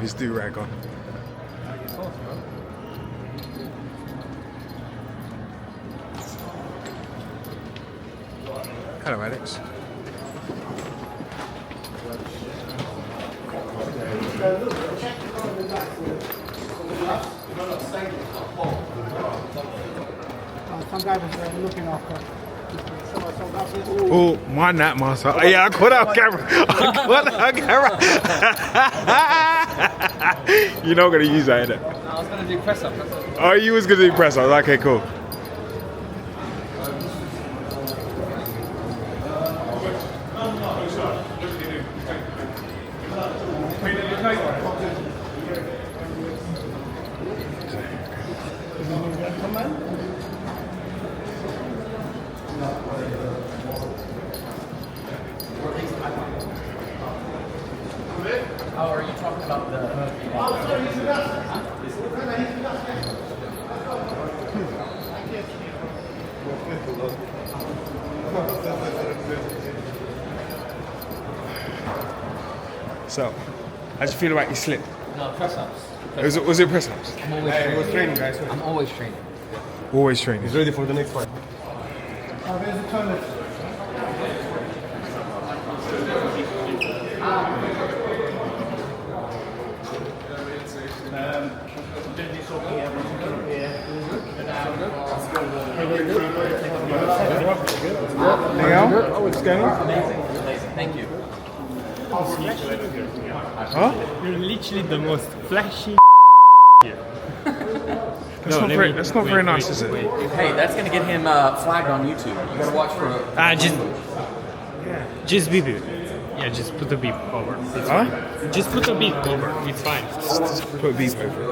with his do-rag on. Hello, Alex. Some guy was looking after. Oh, mind that, master. Oh, yeah, I caught that on camera. You're not going to use that, innit? I was going to do press up. Oh, you was going to do press ups. Okay, cool. Oh, are you talking about the... So, how'd you feel about your slip? No, press ups. Was it press ups? I'm always training. training, guys. I'm always training. Always training. He's ready for the next fight. Oh, there's the toilet. Oh, what's going on? Amazing. Thank you. Huh? You're literally the most flashy here. That's not very nice, is it? Hey, that's going to get him flagged on YouTube. You got to watch for... Just beep it. Yeah, just put the beep over. It's Huh? fine. Just put the beep over. It's fine. Just put a beep over it.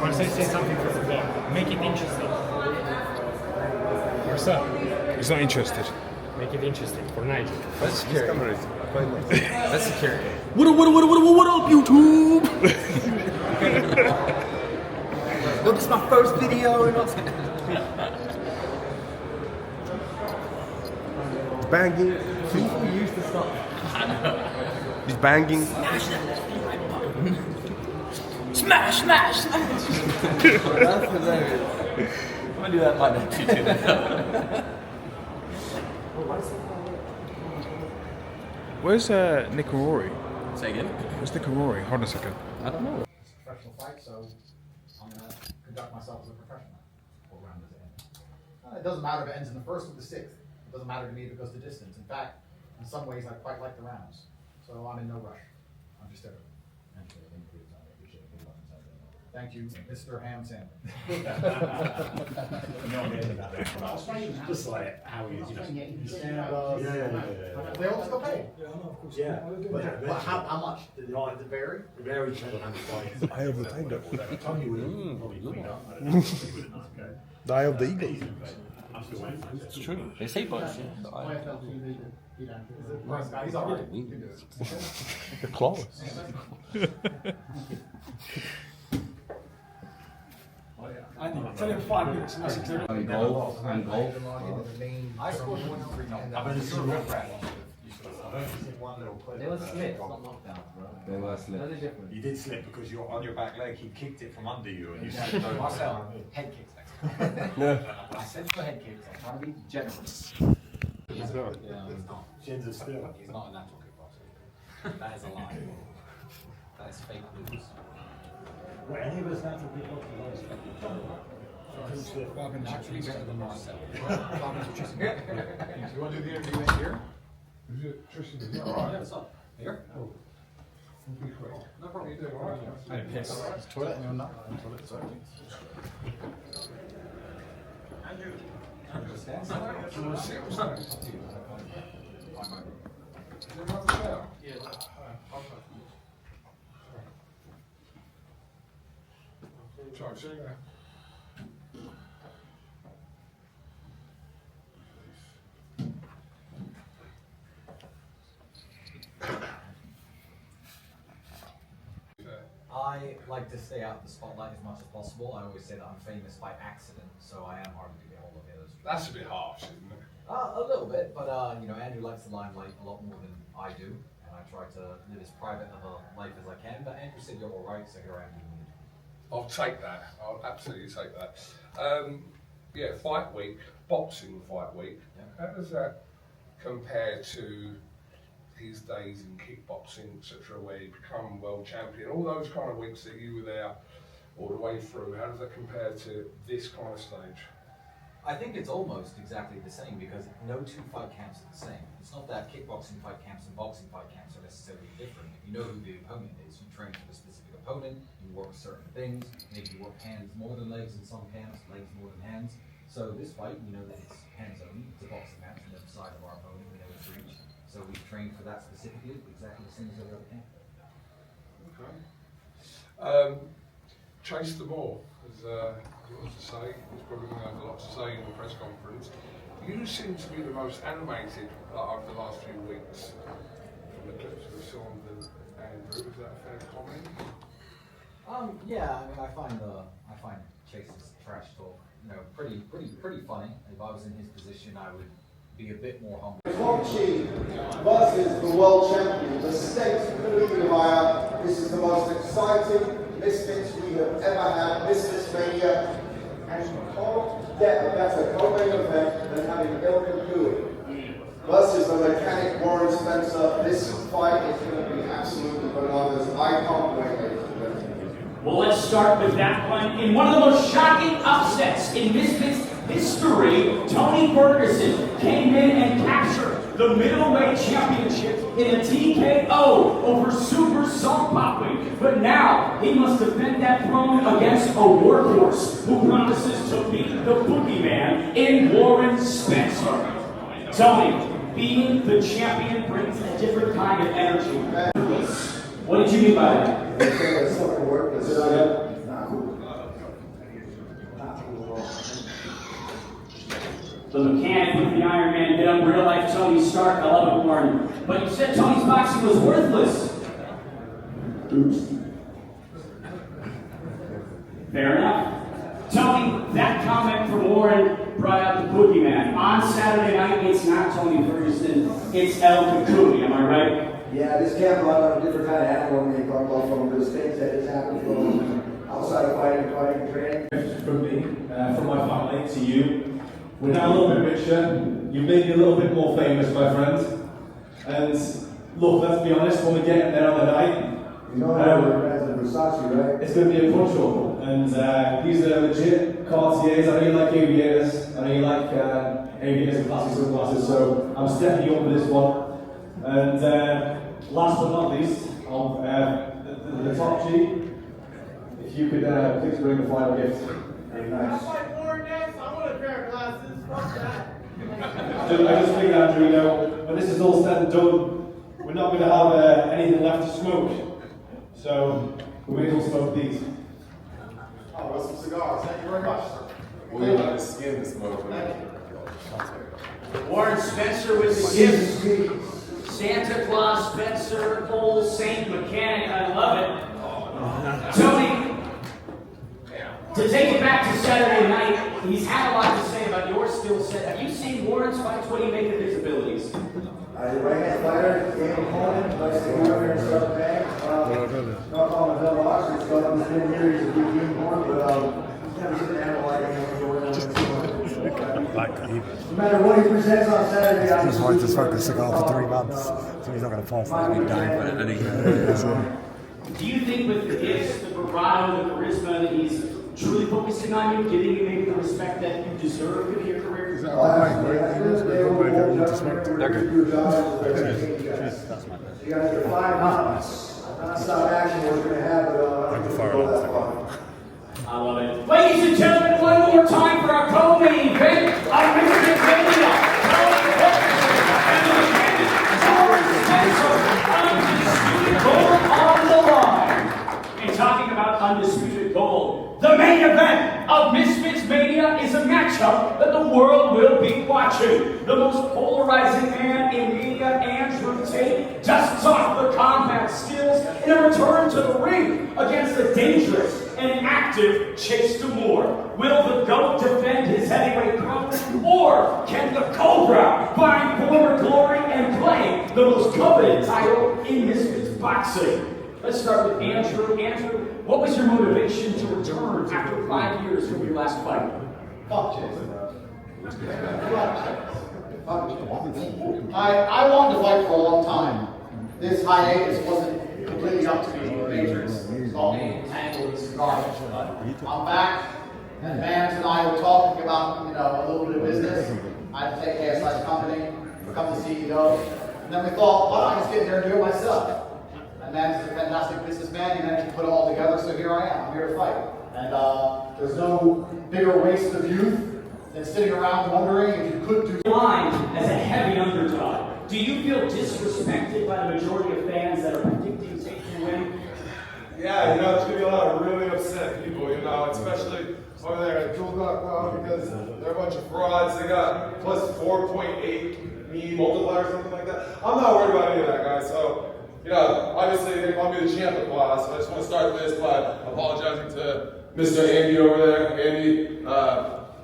Once I say something for football, make it interesting. What's up? He's not interested. Make it interesting for Nigel. That's security. That's security. What up, YouTube? Look, it's my first video. Banging. People used to stop. He's banging. Smash, smash, smash. That's hilarious. I'm going to do that by next YouTube. Where's Nick and Rory? Say again? Where's Nick and Rory? Hold on a second. I don't know. It's a professional fight, so I'm going to conduct myself as a professional. What round does it end? It doesn't matter if it ends in the first or the sixth. It doesn't matter to me if it goes the distance. In fact, in some ways, I quite like the rounds. So I'm in no rush. I'm just there. Thank you, Mr. Ham Sandler. Just like how he is, you know. They all still pay. Yeah. But how much? Did it vary? It varies depending on the fight. The eye of the tiger. Tommy would have probably cleaned up. The eye of the eagle. I'm still waiting for it. It's true. They say both. He's all right. The claws. Tell him 5 minutes and that's exactly. And golf. I scored 1-3. I bet it's still rep They were slips, not knockdowns, bro. They were slips. You did slip because you're on your back leg, he kicked it from under you and you said no. Marcel, head kicks next time. I said for head kicks, I'm trying to be generous. Shins are still. He's not a natural kickboxer. That is a lie. That is fake news. Were any of us natural kickboxers? Naturally better than Marcel. You want to do the interview in here? What's up? Here? No problem. You do it. All right. Is toilet? No, not toilet. Sorry. Andrew. I like to stay out of the spotlight as much as possible. I always say that I'm famous by accident, so I am hard to get hold of. That's a bit harsh, isn't it? A little bit, but you know, Andrew likes the limelight a lot more than I do, and I try to live as private of a life as I can. But Andrew said you're all right, so here I am doing it. I'll take that. I'll absolutely take that. Yeah, fight week, boxing fight week. Yeah. How does that compare to his days in kickboxing, etc., where you become world champion? All those kind of weeks that you were there all the way through. How does that compare to this kind of stage? I think it's almost exactly the same because no two fight camps are the same. It's not that kickboxing fight camps and boxing fight camps are necessarily different. You know who the opponent is. You train for the specific opponent. You work certain things. Maybe you work hands more than legs in some camps, legs more than hands. So this fight, we know that it's hands only. It's a boxing match on the side of our opponent. We know it's reach. So we've trained for that specifically, exactly the same as every other camp. Okay. Chase DeMoor, as a lot to say, he's probably going to have a lot to say in the press conference. You seem to be the most animated over the last few weeks from the clips we saw on Andrew. Is that a fair comment? Yeah, I mean, I find Chase's trash talk, you know, pretty funny. If I was in his position, I would be a bit more humble. Chi versus the world champion, the stakes couldn't be higher. This is the most exciting Misfits we have ever had, Misfits Mania, and you can't get a better co-main event than having Ilka Cooey versus the mechanic Warren Spencer. This fight is going to be absolutely bananas. I can't wait, ladies and gentlemen. Well, let's start with that one. In one of the most shocking upsets in Misfits history, Tony Ferguson came in and captured the middleweight championship in a TKO over Super Salt Popping. But now he must defend that throne against a workhorse who promises to beat the boogeyman in Warren Spencer. Tony, being the champion brings a different kind of energy. What did you mean by that? The mechanic with the Iron Man did up real life Tony Stark. I love it, Warren. But you said Tony's boxing was worthless. Fair enough. Tony, that comment from Warren brought out the boogeyman. On Saturday night, it's not Tony Ferguson, it's El Kakuni, am I right? Yeah, this camp brought out a different kind of animal when you talk about some of those things that just happened from outside of fighting and training. From me, from my family to you. We're now a little bit richer. You've made me a little bit more famous, my friend. And look, let's be honest, when we get in there on the night, you know how we're friends with Versace, right? it's going to be a punch up. And these are legit Cartiers. I know you like aviators. I know you like aviators and classic sunglasses. So I'm stepping you up for this one. And last but not least, the top G. If you could please bring the final gift. Very nice. I just figured, Andrew, you know, when this is all said and done, we're not going to have anything left to smoke. So, we may as well smoke these. Oh, well, some cigars. Thank you very much, sir. We want to skin the smoke. Warren Spencer with the gifts. Santa Claus, Spencer, old Saint Mechanic, I love it. Tony, to take it back to Saturday night, he's had a lot to say about your skill set. Have you seen Warren's fights? What do you make of his abilities? Right-hand fighter, game opponent, likes to go over there and start bang. Not calling him Bill Oxford, so he's been here, he's a good game opponent, but he's never seen an animal like him. No matter what he presents on Saturday, he's worked to smoke a cigar for 3 months, so he's not going to fall for it. Dying for it anyway. Do you think with the gifts, the bravado, the charisma, that he's truly focusing on you, giving you maybe the respect that you deserve in your career? Is that all right? They're good. You guys get 5 rounds. Non-stop action we're going to have, but I love it. Ladies and gentlemen, one more time for our co-main event of Misfits Mania. And the mechanic, Warren Spencer, undisputed gold on the line. And talking about undisputed gold, the main event of Misfits Mania is a matchup that the world will be watching. The most polarizing man in media, Andrew Tate, dusts off the combat skills in a return to the ring against the dangerous and active Chase DeMoor. Will the GOAT defend his heavyweight crown, or can the Cobra the most coveted title in Misfits boxing. Let's start with Andrew. Andrew, what was your motivation to return after 5 years from your last fight? Fuck Jason. I wanted to fight for a long time. This hiatus wasn't completely up to me. Matrix called me entangled in this garbage. I'm back, and Vance and I were talking about, a little bit of business. I had to take KSI's company, become the CEO. And then we thought, why don't I just get in there and do it myself? And Vance is a fantastic businessman. He managed to put it all together, so here I am. I'm here to fight. And there's no bigger waste of youth than sitting around wondering if you could do Line as a heavy underdog. Do you feel disrespected by the majority of fans that are predicting Tate to win? Yeah, there's gonna be a lot of really upset people, especially over there at Duel.com because they're a bunch of frauds. They got plus 4.8 mean multiplier or something like that. I'm not worried about any of that, guys. So, obviously they call me the champ of class. So I just want to start this by apologizing to Mr. Andy over there. Andy,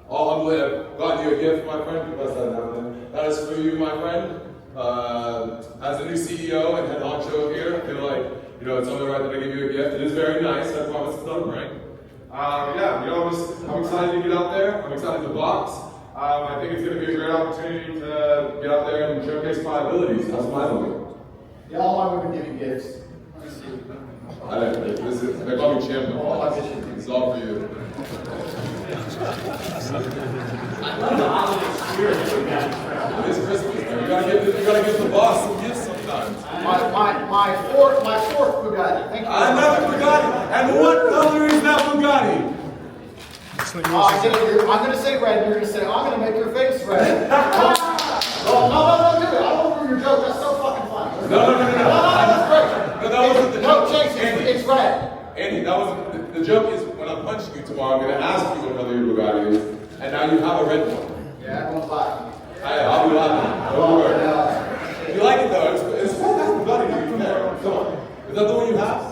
all humbly, I've gotten you a gift, my friend. You must have that one. That is for you, my friend. As a new CEO and head honcho here, I feel like, it's only right that I give you a gift. It is very nice. I promise it's not a prank. I'm excited to get out there. I'm excited to box. I think it's going to be a great opportunity to get out there and showcase my abilities. That's my movie. Yeah, all my women give you gifts. They call me champ. It's all for you. I love the holiday spirit that we got. It's Christmas, man. You gotta give the boss some gifts sometimes. My fourth Bugatti. Thank you. Another Bugatti. And what color is that Bugatti? I'm gonna say red. You're gonna say I'm gonna make your face red. No, do it. I don't ruin your joke. That's so fucking funny. No. That's great. That wasn't the joke. No, Chase, it's red. Andy, the joke is when I'm punching you tomorrow, I'm gonna ask you what color your Bugatti is, and now you have a red one. Yeah, everyone's laughing. I'll be laughing. Don't worry. You like it though? It's a fantastic Bugatti. Come on. Is that the one you have?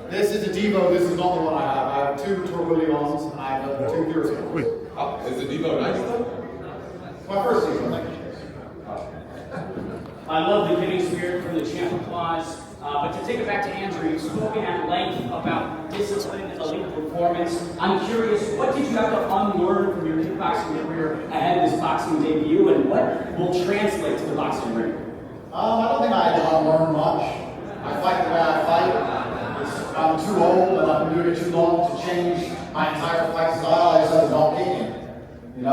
This is a Devo. This is not the one I have. I have 2 Turbo Leons and I have 2 Puristas. Is the Devo nice though? My first Devo. Thank you. I love the giving spirit from the champ applause. But to take it back to Andrew, you've spoken at length about discipline and elite performance. I'm curious, what did you have to unlearn from your kickboxing career ahead of this boxing debut, and what will translate to the boxing ring? I don't think I had to unlearn much. I fight the way I fight. I'm too old and I've been doing it too long to change my entire fight style. I just don't kicking. But I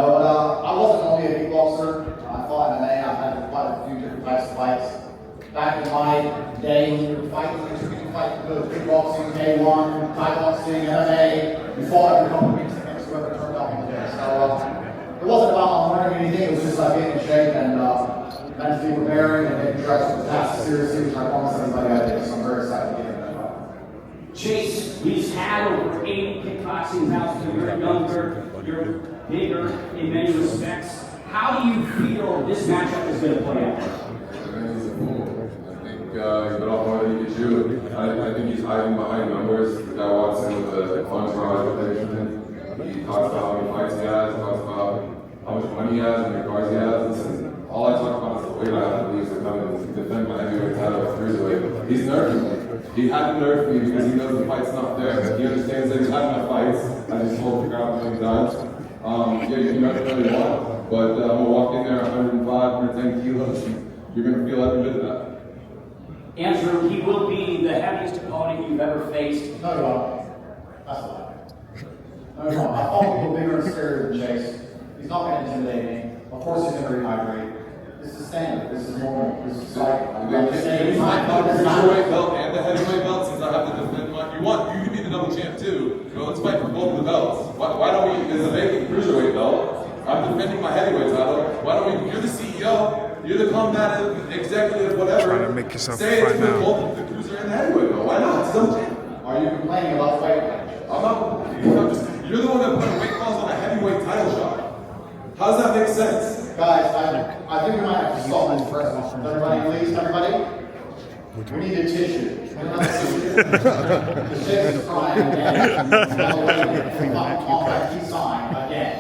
wasn't only a kickboxer. I fought MMA. I've had quite a few different types of fights. Back in my day, when you were fighting, you could fight kickboxing, K1, Thai boxing, MMA. You fought every couple of weeks against whoever turned up on the day. So it wasn't about unlearning anything. It was just like getting in shape and mentally preparing and getting dressed for the task seriously, which I promised everybody I did. So I'm very excited to get in that fight. Chase, he's had over 8 kickboxing bouts. You're younger, you're bigger in many respects. How do you feel this matchup is going to play out? He's been off more than he can chew. I think he's hiding behind numbers. The guy walks in with a entourage protection. He talks about how many fights he has, talks about how much money he has, how many cars he has. Listen, all I talk about is the weight I have to lose to come and defend my heavyweight title at cruiserweight. He's nerving me. He had to nerve me because he knows the fight's not there. He understands that he's had enough fights. I just told him to figure out how many times. You never really won. But I'm going to walk in there 105, 110 kilos. And you're going to feel every bit of that. Andrew, he will be the heaviest opponent you've ever faced. No, you won't. That's a lie. No, you won't. I fought people bigger and scarier than Chase. He's not going to intimidate me. Of course he's going to rehydrate. This is standard. This is normal. This is like, He's my cruiserweight belt and the heavyweight belt since I have to defend my. You can be the double champ too. Let's fight for both of the belts. Why don't we? There's a vacant cruiserweight belt. I'm defending my heavyweight title. Why don't we? You're the CEO. You're the combative executive, whatever. Trying to make yourself say right it's now. both the cruiser and the heavyweight belt. Why not? It's double champ. Are you complaining about fight? I'm not. You're the one that put weight clause on a heavyweight title shot. How does that make sense? Guys, I think we might have to stop this first. Everybody, please, everybody. We need a tissue. The Chase is crying again. He's signed again.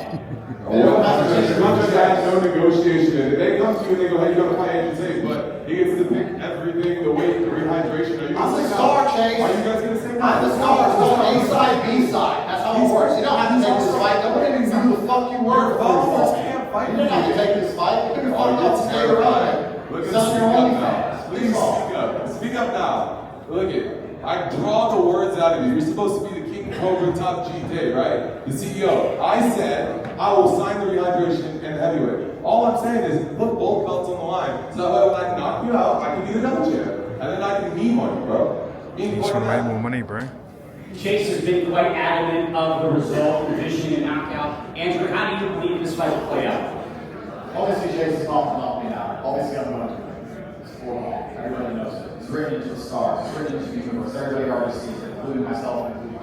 They don't have to take Contract has no negotiation in it. They come to you and they go, hey, you gotta fight Andrew Tate, but he gets to pick everything, the weight, the rehydration. Are you I'm gonna the say star, no? Chase. Are you guys gonna say no? I'm the star. It's going A side, B side. That's how it works. You don't have to take this fight. Nobody can do the fuck you were. Followers can't fight You don't have to take this fight. You can fuck up and stay around. Look at Sell speak your up OnlyFans. now. Please Please speak up. Speak up now. Look it. I draw the words out of you. You're supposed to be the King Cobra Top GK, right? The CEO. I said I will sign the rehydration and the heavyweight. All I'm saying is put both belts on the line. So that way when I knock you out, I can be the double champ. And then I can need money, bro. You should make more money, bro. Chase has been quite adamant of the result, conditioning and knockout. Andrew, how do you believe this fight will play out? Obviously, Chase is not to knock me out. Obviously, I'm going to. It's 4-1. Everybody knows it. It's written into the stars. It's written into the universe. Everybody already sees it, including myself and including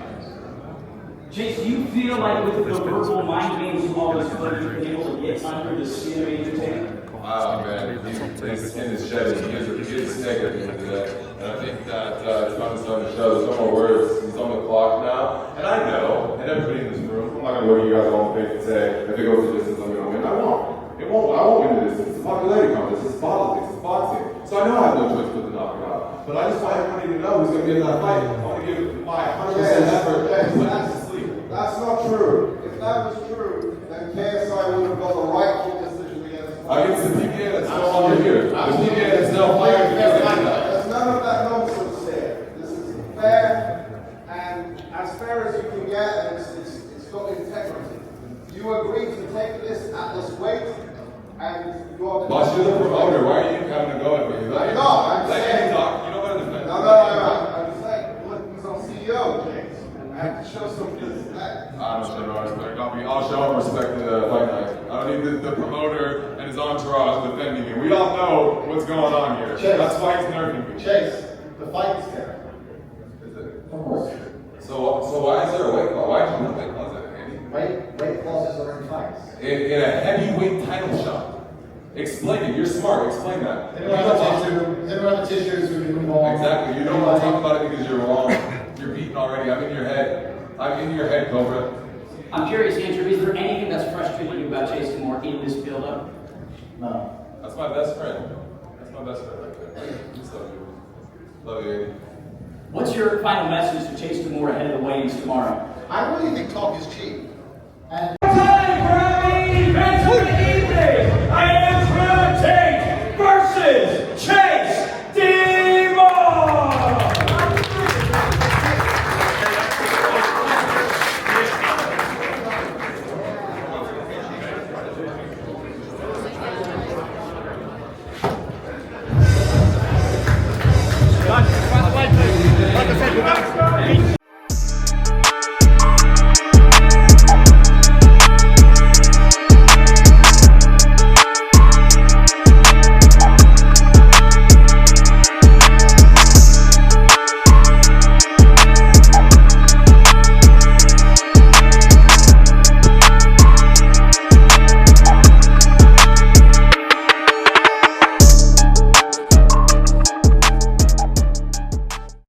Chase. Chase, do you feel like with the verbal mind games you always play, you've been able to get under the skin of Andrew Tate? Oh man, his skin is shedding. He is sick at the end of the day. And I think that it's not just starting to show. There's no more words. He's on the clock now. And I know, and everybody in this room, I'm not going to go to you guys all in the face and say, if it goes the distance, I'm going to win. I won't. It won't. I won't win the distance. It's a popularity contest. It's politics. It's boxing. So I know I have no choice but to knock him out. But I just want everybody to know who's going to be in that fight. I want to give my 100% effort to put him to sleep. That's not true. If that was true, then KSI would have got the rightful decision against Against the PBA that's no longer here. The PBA that's now fired because they did that. There's none of that nonsense here. This is fair, and as fair as you can get, and it's got integrity. You agreed to take this at this weight, and you are. Boss, you're the promoter. Why are you having to go at me? I'm not. I'm let saying. him talk. You don't want to defend. No. I'm saying, look, he's on CEO, James. I have to show some respect. I don't show no respect. I'll show him respect to the fight night. I don't need the promoter and his entourage defending me. We all know what's going on here. Chase. That's why he's nerfing me. Chase, the fight is fair. Is it? Of course. So why is there a weight clause? Why did you put a weight clause in it, Andy? Weight clauses are in fights. In a heavyweight title shot. Explain it. You're smart. Explain that. They don't have the tissues, we can move on. Exactly. You don't want to talk about it because you're wrong. You're beaten already. I'm in your head. I'm in your head, Cobra. I'm curious, Andrew, is there anything that's frustrating you about Chase DeMoor in this build-up? No. That's my best friend. That's my best friend right there. Just love you. Love you, Andy. What's your final message to Chase DeMoor ahead of the weigh-ins tomorrow? I really think talk is cheap. And